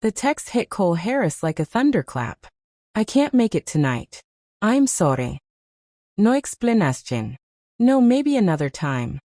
The text hit Cole Harris like a thunderclap. I can't make it tonight. I'm sorry. No explicación. No, maybe another time.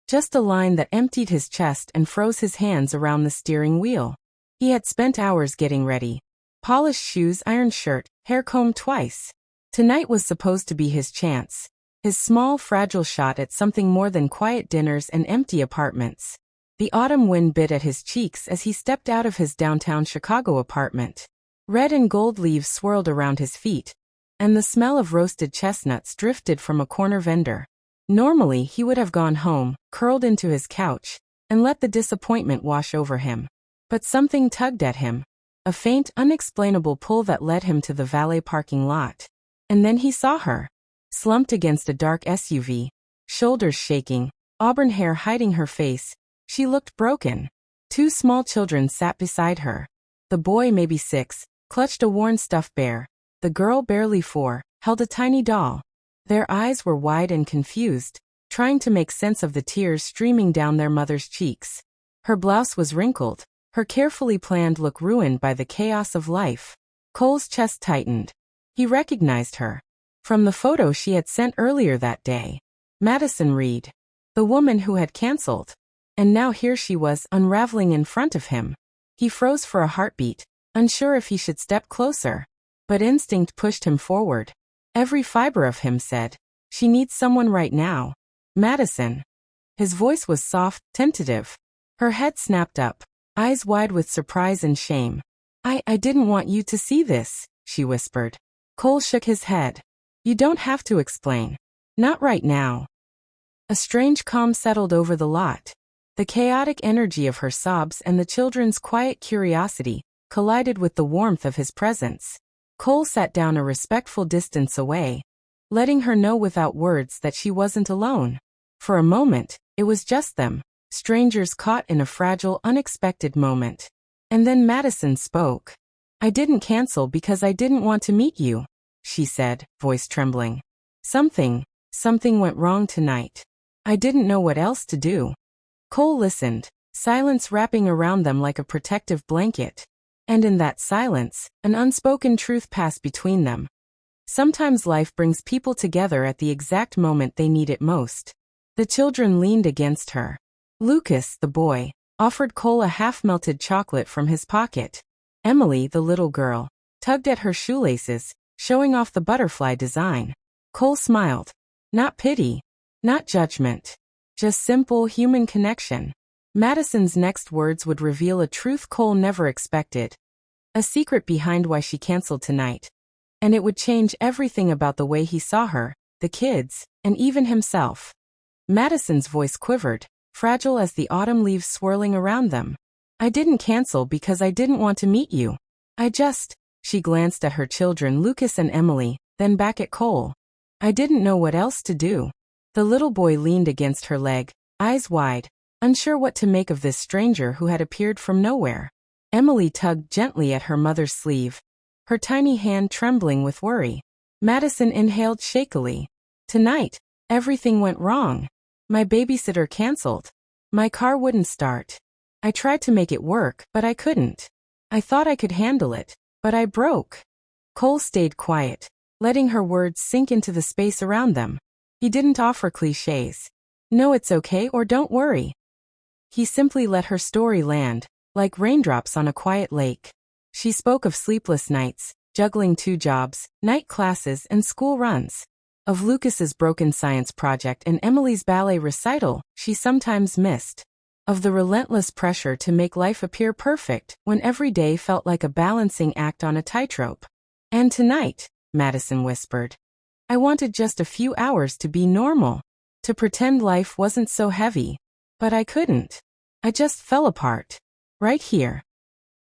Just a line that emptied his chest and froze his hands around the steering wheel. He had spent hours getting ready. Polished shoes, ironed shirt, hair combed twice. Tonight was supposed to be his chance. His small, fragile shot at something more than quiet dinners and empty apartments. The autumn wind bit at his cheeks as he stepped out of his downtown Chicago apartment. Red and gold leaves swirled around his feet, and the smell of roasted chestnuts drifted from a corner vendor. Normally, he would have gone home, curled into his couch, and let the disappointment wash over him. But something tugged at him. A faint, unexplainable pull that led him to the valet parking lot. And then he saw her. Slumped against a dark SUV, shoulders shaking, auburn hair hiding her face, she looked broken. Two small children sat beside her. The boy, maybe 6, clutched a worn stuffed bear. The girl, barely 4, held a tiny doll. Their eyes were wide and confused, trying to make sense of the tears streaming down their mother's cheeks. Her blouse was wrinkled, her carefully planned look ruined by the chaos of life. Cole's chest tightened. He recognized her. From the photo she had sent earlier that day. Madison Reed. The woman who had canceled. And now here she was, unraveling in front of him. He froze for a heartbeat, unsure if he should step closer. But instinct pushed him forward. Every fiber of him said, she needs someone right now. Madison. His voice was soft, tentative. Her head snapped up, eyes wide with surprise and shame. I didn't want you to see this, she whispered. Cole shook his head. You don't have to explain. Not right now. A strange calm settled over the lot. The chaotic energy of her sobs and the children's quiet curiosity collided with the warmth of his presence. Cole sat down a respectful distance away, letting her know without words that she wasn't alone. For a moment, it was just them, strangers caught in a fragile, unexpected moment. And then Madison spoke. I didn't cancel because I didn't want to meet you, she said, voice trembling. Something went wrong tonight. I didn't know what else to do. Cole listened, silence wrapping around them like a protective blanket. And in that silence, an unspoken truth passed between them. Sometimes life brings people together at the exact moment they need it most. The children leaned against her. Lucas, the boy, offered Cole a half-melted chocolate from his pocket. Emily, the little girl, tugged at her shoelaces, showing off the butterfly design. Cole smiled. Not pity. Not judgment. Just simple human connection. Madison's next words would reveal a truth Cole never expected. A secret behind why she canceled tonight. And it would change everything about the way he saw her, the kids, and even himself. Madison's voice quivered, fragile as the autumn leaves swirling around them. I didn't cancel because I didn't want to meet you. She glanced at her children, Lucas and Emily, then back at Cole. I didn't know what else to do. The little boy leaned against her leg, eyes wide, unsure what to make of this stranger who had appeared from nowhere. Emily tugged gently at her mother's sleeve, her tiny hand trembling with worry. Madison inhaled shakily. Tonight, everything went wrong. My babysitter canceled. My car wouldn't start. I tried to make it work, but I couldn't. I thought I could handle it, but I broke. Cole stayed quiet, letting her words sink into the space around them. He didn't offer clichés. No, it's okay or don't worry. He simply let her story land, like raindrops on a quiet lake. She spoke of sleepless nights, juggling 2 jobs, night classes and school runs. Of Lucas's broken science project and Emily's ballet recital she sometimes missed. Of the relentless pressure to make life appear perfect when every day felt like a balancing act on a tightrope. And tonight, Madison whispered, I wanted just a few hours to be normal, to pretend life wasn't so heavy. But I couldn't. I just fell apart. Right here.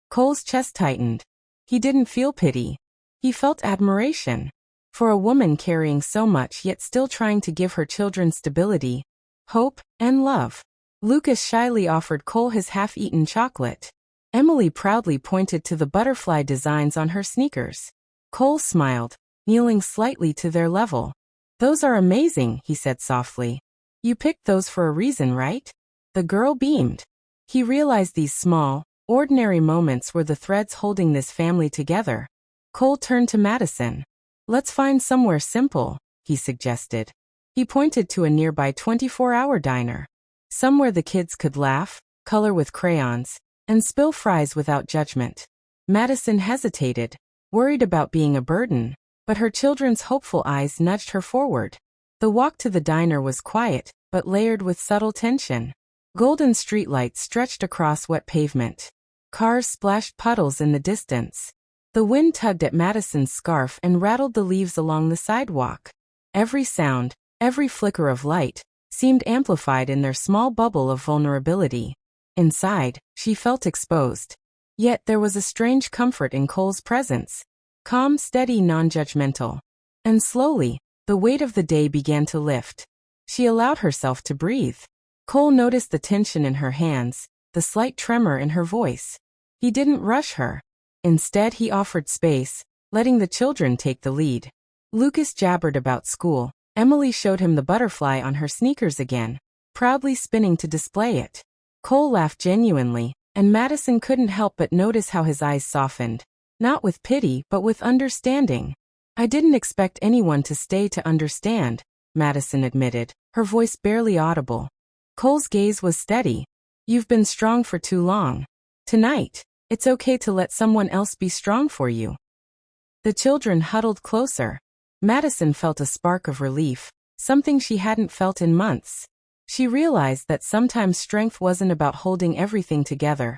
Cole's chest tightened. He didn't feel pity. He felt admiration. For a woman carrying so much yet still trying to give her children stability, hope, and love. Lucas shyly offered Cole his half-eaten chocolate. Emily proudly pointed to the butterfly designs on her sneakers. Cole smiled, kneeling slightly to their level. Those are amazing, he said softly. You picked those for a reason, right? The girl beamed. He realized these small, Ordinary moments were the threads holding this family together. Cole turned to Madison. "Let's find somewhere simple," he suggested. He pointed to a nearby 24-hour diner. Somewhere the kids could laugh, color with crayons, and spill fries without judgment. Madison hesitated, worried about being a burden, but her children's hopeful eyes nudged her forward. The walk to the diner was quiet, but layered with subtle tension. Golden streetlights stretched across wet pavement. Cars splashed puddles in the distance. The wind tugged at Madison's scarf and rattled the leaves along the sidewalk. Every sound, every flicker of light, seemed amplified in their small bubble of vulnerability. Inside, she felt exposed. Yet there was a strange comfort in Cole's presence. Calm, steady, non-judgmental. And slowly, the weight of the day began to lift. She allowed herself to breathe. Cole noticed the tension in her hands, the slight tremor in her voice. He didn't rush her. Instead, he offered space, letting the children take the lead. Lucas jabbered about school. Emily showed him the butterfly on her sneakers again, proudly spinning to display it. Cole laughed genuinely, and Madison couldn't help but notice how his eyes softened. Not with pity, but with understanding. "I didn't expect anyone to stay to understand," Madison admitted, her voice barely audible. Cole's gaze was steady. "You've been strong for too long. Tonight, it's okay to let someone else be strong for you." The children huddled closer. Madison felt a spark of relief, something she hadn't felt in months. She realized that sometimes strength wasn't about holding everything together.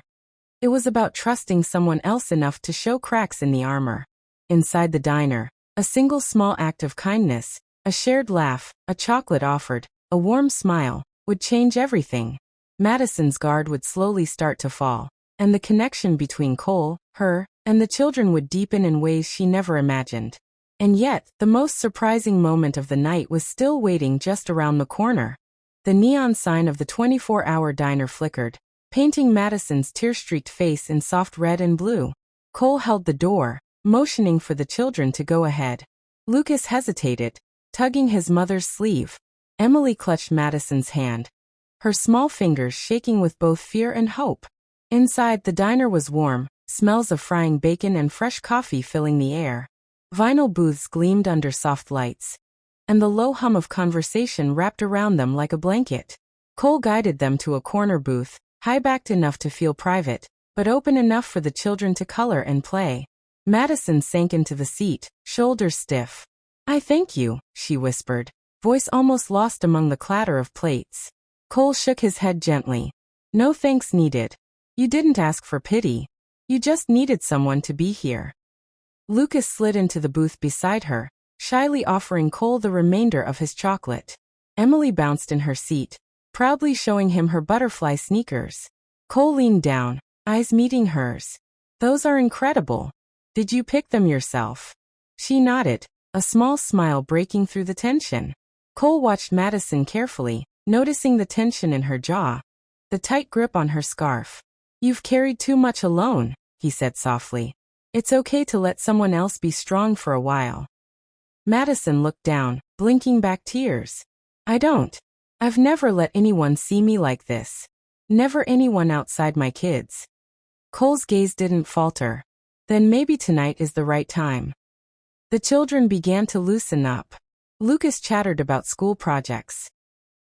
It was about trusting someone else enough to show cracks in the armor. Inside the diner, a single small act of kindness, a shared laugh, a chocolate offered, a warm smile, would change everything. Madison's guard would slowly start to fall, and the connection between Cole, her, and the children would deepen in ways she never imagined. And yet, the most surprising moment of the night was still waiting just around the corner. The neon sign of the 24-hour diner flickered, painting Madison's tear-streaked face in soft red and blue. Cole held the door, motioning for the children to go ahead. Lucas hesitated, tugging his mother's sleeve. Emily clutched Madison's hand, her small fingers shaking with both fear and hope. Inside, the diner was warm, smells of frying bacon and fresh coffee filling the air. Vinyl booths gleamed under soft lights, and the low hum of conversation wrapped around them like a blanket. Cole guided them to a corner booth, high-backed enough to feel private, but open enough for the children to color and play. Madison sank into the seat, shoulders stiff. "I thank you," she whispered, voice almost lost among the clatter of plates. Cole shook his head gently. "No thanks needed. You didn't ask for pity. You just needed someone to be here." Lucas slid into the booth beside her, shyly offering Cole the remainder of his chocolate. Emily bounced in her seat, proudly showing him her butterfly sneakers. Cole leaned down, eyes meeting hers. "Those are incredible. Did you pick them yourself?" She nodded, a small smile breaking through the tension. Cole watched Madison carefully, noticing the tension in her jaw, the tight grip on her scarf. "You've carried too much alone," he said softly. "It's okay to let someone else be strong for a while." Madison looked down, blinking back tears. I've never let anyone see me like this. Never anyone outside my kids." Cole's gaze didn't falter. "Then maybe tonight is the right time." The children began to loosen up. Lucas chattered about school projects.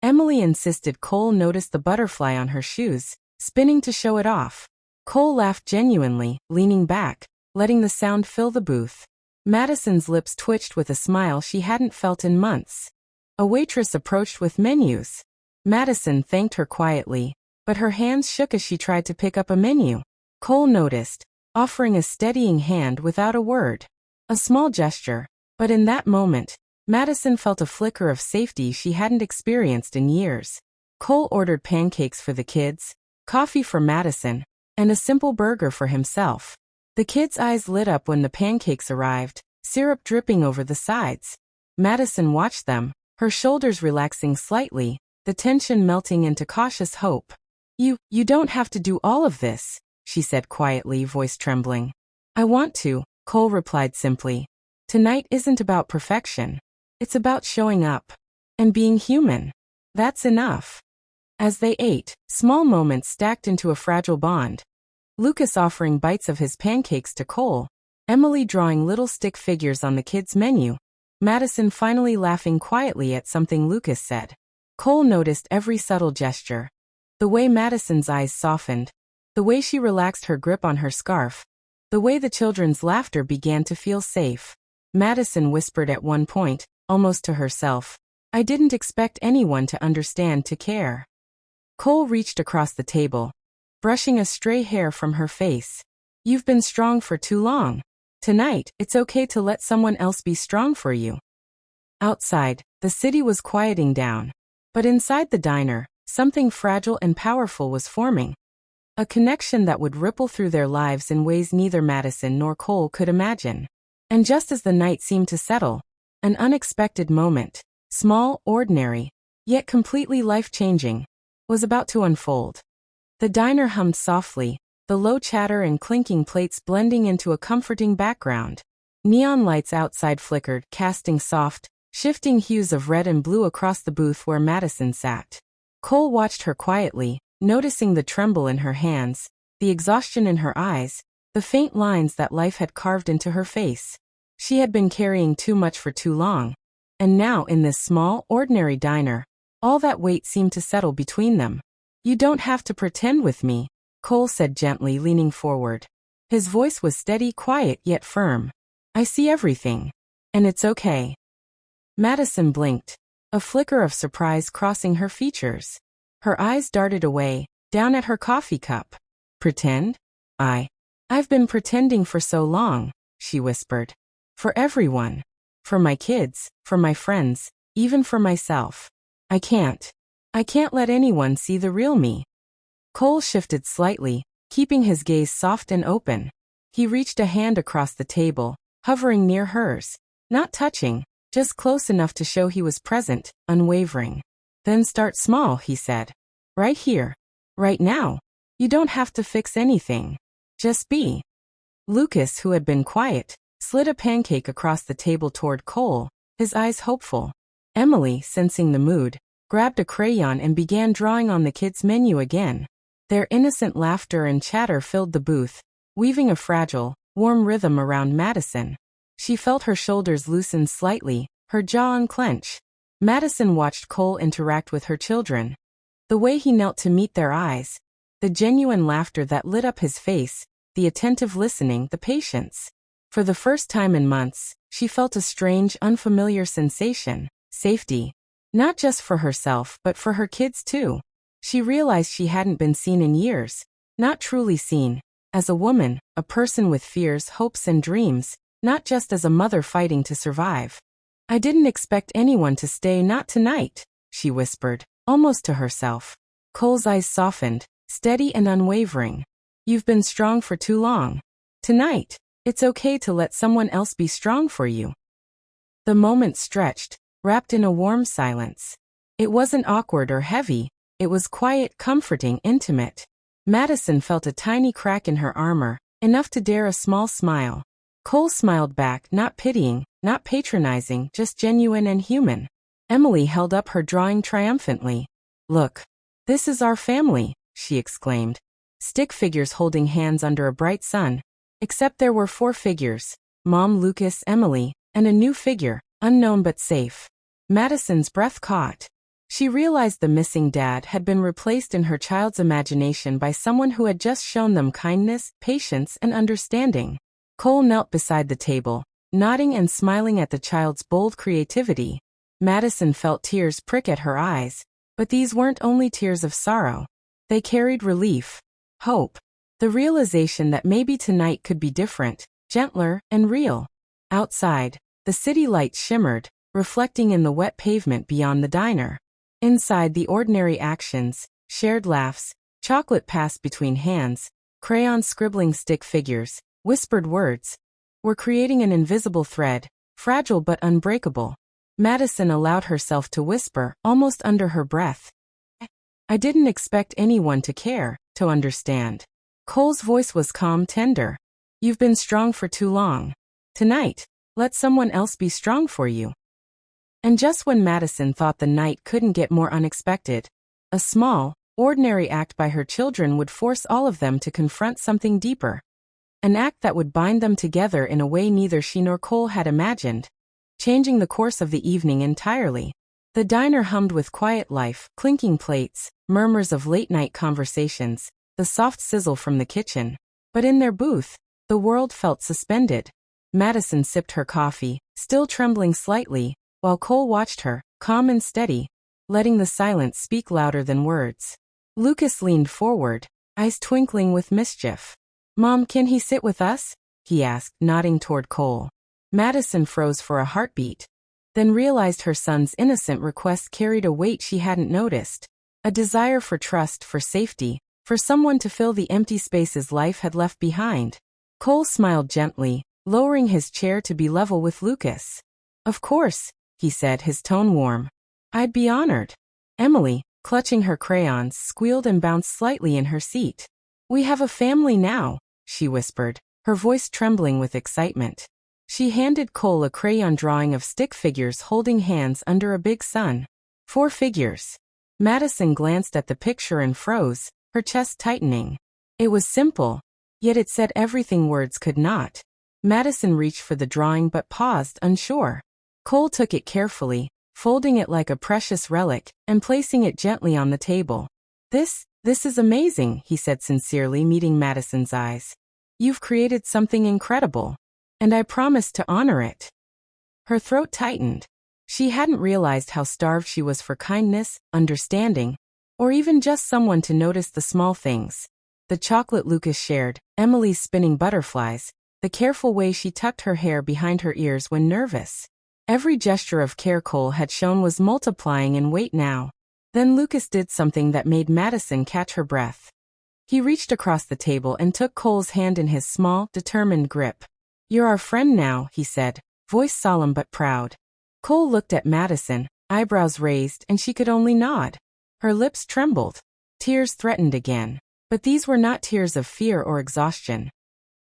Emily insisted Cole notice the butterfly on her shoes, spinning to show it off. Cole laughed genuinely, leaning back, letting the sound fill the booth. Madison's lips twitched with a smile she hadn't felt in months. A waitress approached with menus. Madison thanked her quietly, but her hands shook as she tried to pick up a menu. Cole noticed, offering a steadying hand without a word. A small gesture, but in that moment, Madison felt a flicker of safety she hadn't experienced in years. Cole ordered pancakes for the kids, coffee for Madison, and a simple burger for himself. The kids' eyes lit up when the pancakes arrived, syrup dripping over the sides. Madison watched them, her shoulders relaxing slightly, the tension melting into cautious hope. You don't have to do all of this," she said quietly, voice trembling. "I want to," Cole replied simply. "Tonight isn't about perfection. It's about showing up. And being human. That's enough." As they ate, small moments stacked into a fragile bond. Lucas offering bites of his pancakes to Cole, Emily drawing little stick figures on the kids' menu, Madison finally laughing quietly at something Lucas said. Cole noticed every subtle gesture. The way Madison's eyes softened, the way she relaxed her grip on her scarf, the way the children's laughter began to feel safe. Madison whispered at one point, almost to herself, "I didn't expect anyone to understand, to care." Cole reached across the table, brushing a stray hair from her face. "You've been strong for too long. Tonight, it's okay to let someone else be strong for you." Outside, the city was quieting down. But inside the diner, something fragile and powerful was forming. A connection that would ripple through their lives in ways neither Madison nor Cole could imagine. And just as the night seemed to settle, an unexpected moment, small, ordinary, yet completely life-changing, was about to unfold. The diner hummed softly, the low chatter and clinking plates blending into a comforting background. Neon lights outside flickered, casting soft, shifting hues of red and blue across the booth where Madison sat. Cole watched her quietly, noticing the tremble in her hands, the exhaustion in her eyes, the faint lines that life had carved into her face. She had been carrying too much for too long. And now in this small, ordinary diner, all that weight seemed to settle between them. "You don't have to pretend with me," Cole said gently, leaning forward. His voice was steady, quiet, yet firm. "I see everything. And it's okay." Madison blinked, a flicker of surprise crossing her features. Her eyes darted away, down at her coffee cup. "Pretend? I've been pretending for so long," she whispered. "For everyone. For my kids, for my friends, even for myself. I can't let anyone see the real me." Cole shifted slightly, keeping his gaze soft and open. He reached a hand across the table, hovering near hers, not touching, just close enough to show he was present, unwavering. "Then start small," he said. "Right here. Right now. You don't have to fix anything. Just be." Lucas, who had been quiet, slid a pancake across the table toward Cole, his eyes hopeful. Emily, sensing the mood, grabbed a crayon and began drawing on the kids' menu again. Their innocent laughter and chatter filled the booth, weaving a fragile, warm rhythm around Madison. She felt her shoulders loosen slightly, her jaw unclench. Madison watched Cole interact with her children. The way he knelt to meet their eyes, the genuine laughter that lit up his face, the attentive listening, the patience. For the first time in months, she felt a strange, unfamiliar sensation, safety. Not just for herself but for her kids too. She realized she hadn't been seen in years, not truly seen, as a woman, a person with fears, hopes and dreams, not just as a mother fighting to survive. "I didn't expect anyone to stay, not tonight," she whispered, almost to herself. Cole's eyes softened, steady and unwavering. "You've been strong for too long. Tonight, it's okay to let someone else be strong for you." The moment stretched, wrapped in a warm silence. It wasn't awkward or heavy. It was quiet, comforting, intimate. Madison felt a tiny crack in her armor, enough to dare a small smile. Cole smiled back, not pitying, not patronizing, just genuine and human. Emily held up her drawing triumphantly. "Look, this is our family," she exclaimed. Stick figures holding hands under a bright sun. Except there were 4 figures: Mom, Lucas, Emily, and a new figure, unknown but safe. Madison's breath caught. She realized the missing dad had been replaced in her child's imagination by someone who had just shown them kindness, patience, and understanding. Cole knelt beside the table, nodding and smiling at the child's bold creativity. Madison felt tears prick at her eyes, but these weren't only tears of sorrow. They carried relief, hope, the realization that maybe tonight could be different, gentler, and real. Outside, the city lights shimmered, reflecting in the wet pavement beyond the diner. Inside, the ordinary actions, shared laughs, chocolate passed between hands, crayons scribbling stick figures, whispered words, were creating an invisible thread, fragile but unbreakable. Madison allowed herself to whisper, almost under her breath, "I didn't expect anyone to care, to understand." Cole's voice was calm, tender. "You've been strong for too long. Tonight, let someone else be strong for you." And just when Madison thought the night couldn't get more unexpected, a small, ordinary act by her children would force all of them to confront something deeper. An act that would bind them together in a way neither she nor Cole had imagined, changing the course of the evening entirely. The diner hummed with quiet life, clinking plates, murmurs of late-night conversations, the soft sizzle from the kitchen. But in their booth, the world felt suspended. Madison sipped her coffee, still trembling slightly, while Cole watched her, calm and steady, letting the silence speak louder than words. Lucas leaned forward, eyes twinkling with mischief. "Mom, can he sit with us?" he asked, nodding toward Cole. Madison froze for a heartbeat, then realized her son's innocent request carried a weight she hadn't noticed. A desire for trust, for safety, for someone to fill the empty spaces life had left behind. Cole smiled gently, lowering his chair to be level with Lucas. "Of course," he said, his tone warm. "I'd be honored." Emily, clutching her crayons, squealed and bounced slightly in her seat. "We have a family now," she whispered, her voice trembling with excitement. She handed Cole a crayon drawing of stick figures holding hands under a big sun. 4 figures. Madison glanced at the picture and froze, her chest tightening. It was simple, yet it said everything words could not. Madison reached for the drawing but paused, unsure. Cole took it carefully, folding it like a precious relic, and placing it gently on the table. This is amazing," he said sincerely, meeting Madison's eyes. "You've created something incredible. And I promise to honor it." Her throat tightened. She hadn't realized how starved she was for kindness, understanding, or even just someone to notice the small things. The chocolate Lucas shared, Emily's spinning butterflies, the careful way she tucked her hair behind her ears when nervous. Every gesture of care Cole had shown was multiplying in weight now. Then Lucas did something that made Madison catch her breath. He reached across the table and took Cole's hand in his small, determined grip. "You're our friend now," he said, voice solemn but proud. Cole looked at Madison, eyebrows raised, and she could only nod. Her lips trembled. Tears threatened again. But these were not tears of fear or exhaustion.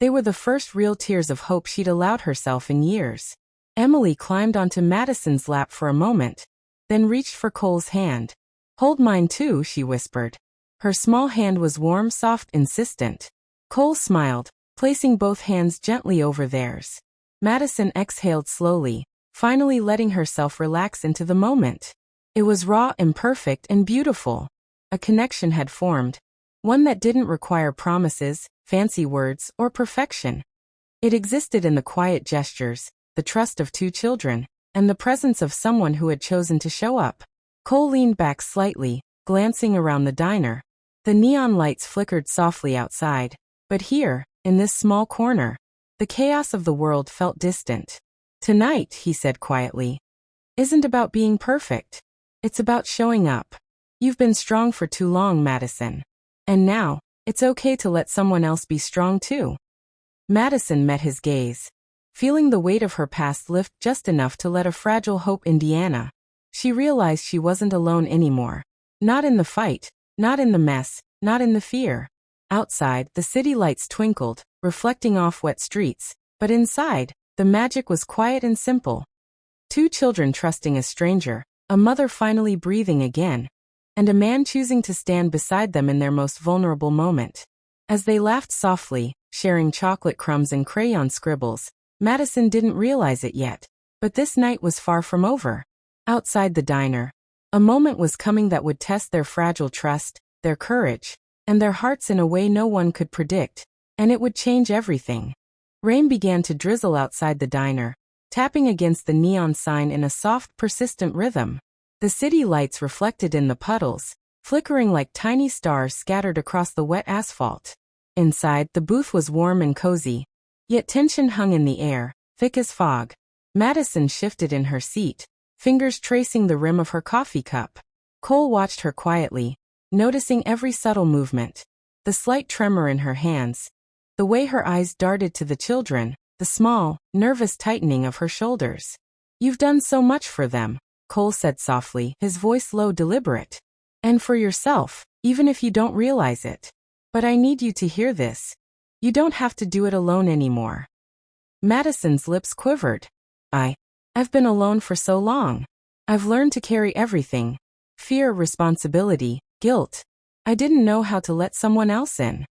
They were the first real tears of hope she'd allowed herself in years. Emily climbed onto Madison's lap for a moment, then reached for Cole's hand. "Hold mine too," she whispered. Her small hand was warm, soft, insistent. Cole smiled, placing both hands gently over theirs. Madison exhaled slowly, finally letting herself relax into the moment. It was raw, imperfect, and beautiful. A connection had formed, one that didn't require promises, fancy words, or perfection. It existed in the quiet gestures, the trust of 2 children, and the presence of someone who had chosen to show up. Cole leaned back slightly, glancing around the diner. The neon lights flickered softly outside, but here, in this small corner, the chaos of the world felt distant. "Tonight," he said quietly, "isn't about being perfect. It's about showing up. You've been strong for too long, Madison. And now, it's okay to let someone else be strong too." Madison met his gaze, feeling the weight of her past lift just enough to let a fragile hope Indiana. She realized she wasn't alone anymore. Not in the fight, not in the mess, not in the fear. Outside, the city lights twinkled, reflecting off wet streets, but inside, the magic was quiet and simple. 2 children trusting a stranger, a mother finally breathing again, and a man choosing to stand beside them in their most vulnerable moment. As they laughed softly, sharing chocolate crumbs and crayon scribbles, Madison didn't realize it yet, but this night was far from over. Outside the diner, a moment was coming that would test their fragile trust, their courage, and their hearts in a way no one could predict, and it would change everything. Rain began to drizzle outside the diner, tapping against the neon sign in a soft, persistent rhythm. The city lights reflected in the puddles, flickering like tiny stars scattered across the wet asphalt. Inside, the booth was warm and cozy, yet tension hung in the air, thick as fog. Madison shifted in her seat, fingers tracing the rim of her coffee cup. Cole watched her quietly, noticing every subtle movement, the slight tremor in her hands, the way her eyes darted to the children, the small, nervous tightening of her shoulders. "You've done so much for them," Cole said softly, his voice low, deliberate. "And for yourself, even if you don't realize it. But I need you to hear this. You don't have to do it alone anymore." Madison's lips quivered. I've been alone for so long. I've learned to carry everything. Fear, responsibility, guilt. I didn't know how to let someone else in.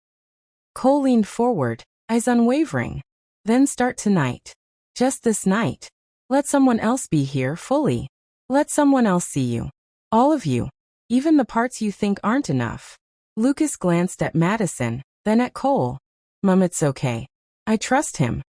Cole leaned forward, eyes unwavering. Then start tonight. Just this night. Let someone else be here fully. Let someone else see you. All of you. Even the parts you think aren't enough. Lucas glanced at Madison, then at Cole. Mum, it's okay. I trust him.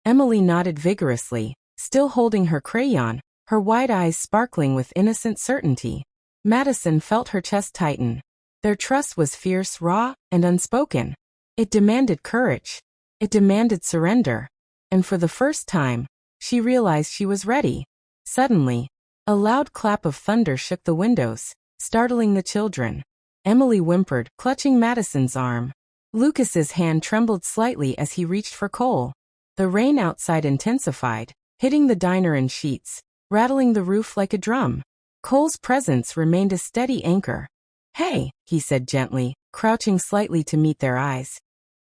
Emily nodded vigorously, still holding her crayon, her wide eyes sparkling with innocent certainty. Madison felt her chest tighten. Their trust was fierce, raw, and unspoken. It demanded courage. It demanded surrender. And for the first time, she realized she was ready. Suddenly, a loud clap of thunder shook the windows, startling the children. Emily whimpered, clutching Madison's arm. Lucas's hand trembled slightly as he reached for Cole. The rain outside intensified, hitting the diner in sheets, rattling the roof like a drum. Cole's presence remained a steady anchor. Hey, he said gently, crouching slightly to meet their eyes.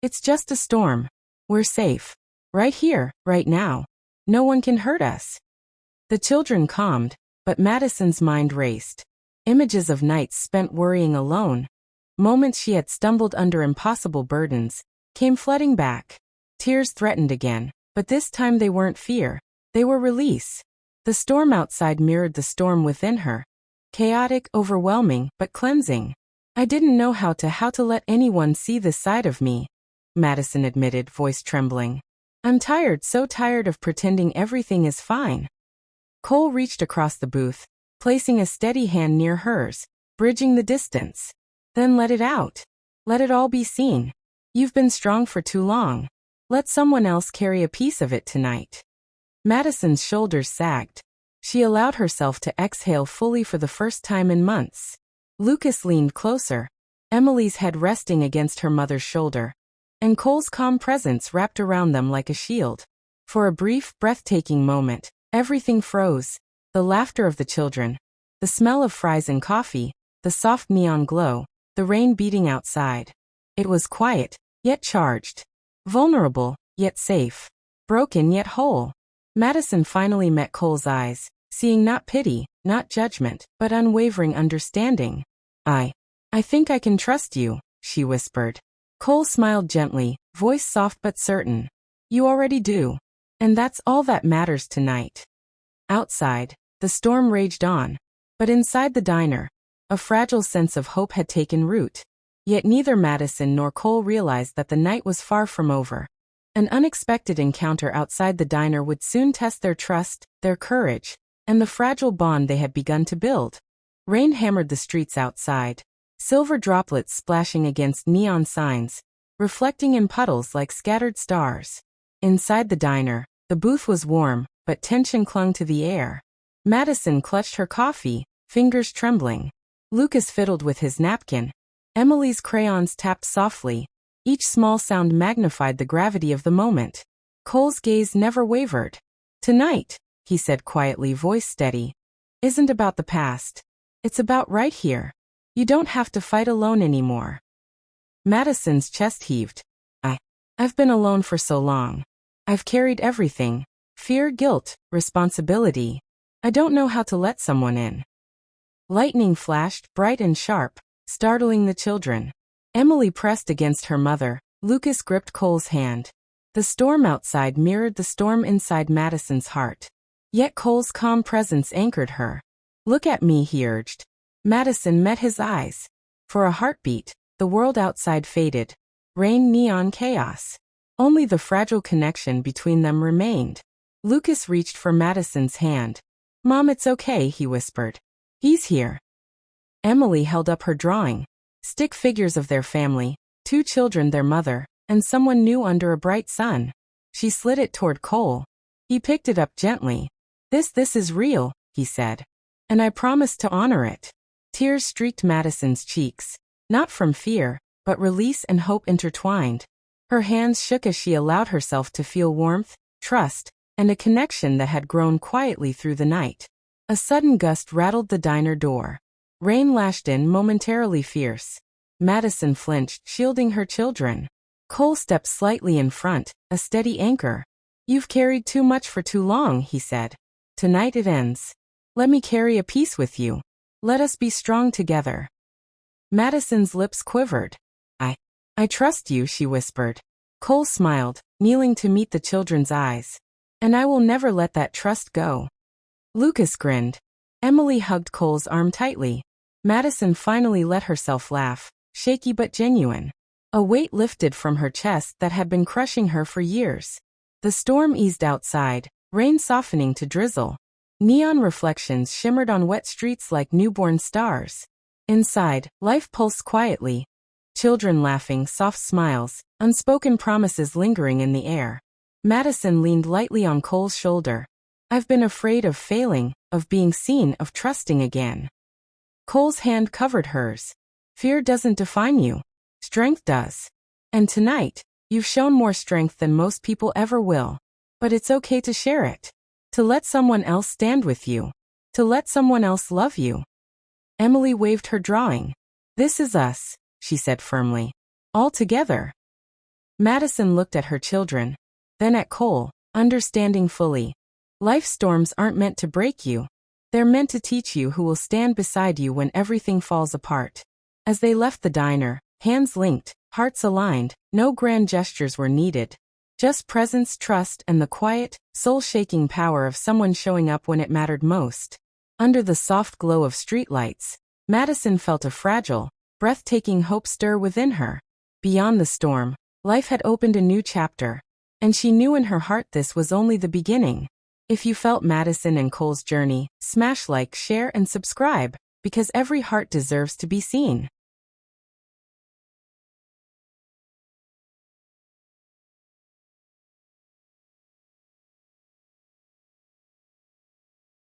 It's just a storm. We're safe. Right here, right now. No one can hurt us. The children calmed, but Madison's mind raced. Images of nights spent worrying alone, moments she had stumbled under impossible burdens, came flooding back. Tears threatened again, but this time they weren't fear. They were release. The storm outside mirrored the storm within her. Chaotic, overwhelming, but cleansing. I didn't know how to let anyone see this side of me, Madison admitted, voice trembling. I'm tired, so tired of pretending everything is fine. Cole reached across the booth, placing a steady hand near hers, bridging the distance. Then let it out. Let it all be seen. You've been strong for too long. Let someone else carry a piece of it tonight. Madison's shoulders sagged. She allowed herself to exhale fully for the first time in months. Lucas leaned closer, Emily's head resting against her mother's shoulder, and Cole's calm presence wrapped around them like a shield. For a brief, breathtaking moment, everything froze. The laughter of the children, the smell of fries and coffee, the soft neon glow, the rain beating outside. It was quiet, yet charged. Vulnerable, yet safe. Broken, yet whole. Madison finally met Cole's eyes, seeing not pity, not judgment, but unwavering understanding. I think I can trust you, she whispered. Cole smiled gently, voice soft but certain. You already do. And that's all that matters tonight. Outside, the storm raged on. But inside the diner, a fragile sense of hope had taken root. Yet neither Madison nor Cole realized that the night was far from over. An unexpected encounter outside the diner would soon test their trust, their courage, and the fragile bond they had begun to build. Rain hammered the streets outside, silver droplets splashing against neon signs, reflecting in puddles like scattered stars. Inside the diner, the booth was warm, but tension clung to the air. Madison clutched her coffee, fingers trembling. Lucas fiddled with his napkin. Emily's crayons tapped softly. Each small sound magnified the gravity of the moment. Cole's gaze never wavered. Tonight, he said quietly, voice steady, isn't about the past. It's about right here. You don't have to fight alone anymore. Madison's chest heaved. I've been alone for so long. I've carried everything. Fear, guilt, responsibility. I don't know how to let someone in. Lightning flashed, bright and sharp, startling the children. Emily pressed against her mother. Lucas gripped Cole's hand. The storm outside mirrored the storm inside Madison's heart. Yet Cole's calm presence anchored her. Look at me, he urged. Madison met his eyes. For a heartbeat, the world outside faded. Rain, neon, chaos. Only the fragile connection between them remained. Lucas reached for Madison's hand. Mom, it's okay, he whispered. He's here. Emily held up her drawing. Stick figures of their family, 2 children, their mother, and someone new under a bright sun. She slid it toward Cole. He picked it up gently. This is real, he said. And I promise to honor it. Tears streaked Madison's cheeks. Not from fear, but release and hope intertwined. Her hands shook as she allowed herself to feel warmth, trust, and a connection that had grown quietly through the night. A sudden gust rattled the diner door. Rain lashed in, momentarily fierce. Madison flinched, shielding her children. Cole stepped slightly in front, a steady anchor. You've carried too much for too long, he said. Tonight it ends. Let me carry a piece with you. Let us be strong together. Madison's lips quivered. I trust you, she whispered. Cole smiled, kneeling to meet the children's eyes. And I will never let that trust go. Lucas grinned. Emily hugged Cole's arm tightly. Madison finally let herself laugh, shaky but genuine. A weight lifted from her chest that had been crushing her for years. The storm eased outside, rain softening to drizzle. Neon reflections shimmered on wet streets like newborn stars. Inside, life pulsed quietly. Children laughing, soft smiles, unspoken promises lingering in the air. Madison leaned lightly on Cole's shoulder. I've been afraid of failing, of being seen, of trusting again. Cole's hand covered hers. Fear doesn't define you. Strength does. And tonight, you've shown more strength than most people ever will. But it's okay to share it. To let someone else stand with you. To let someone else love you. Emily waved her drawing. This is us, she said firmly. All together. Madison looked at her children, then at Cole, understanding fully. Life storms aren't meant to break you. They're meant to teach you who will stand beside you when everything falls apart. As they left the diner, hands linked, hearts aligned, no grand gestures were needed. Just presence, trust, and the quiet, soul-shaking power of someone showing up when it mattered most. Under the soft glow of streetlights, Madison felt a fragile, breathtaking hope stir within her. Beyond the storm, life had opened a new chapter. And she knew in her heart this was only the beginning. If you felt Madison and Cole's journey, smash like, share, and subscribe, because every heart deserves to be seen.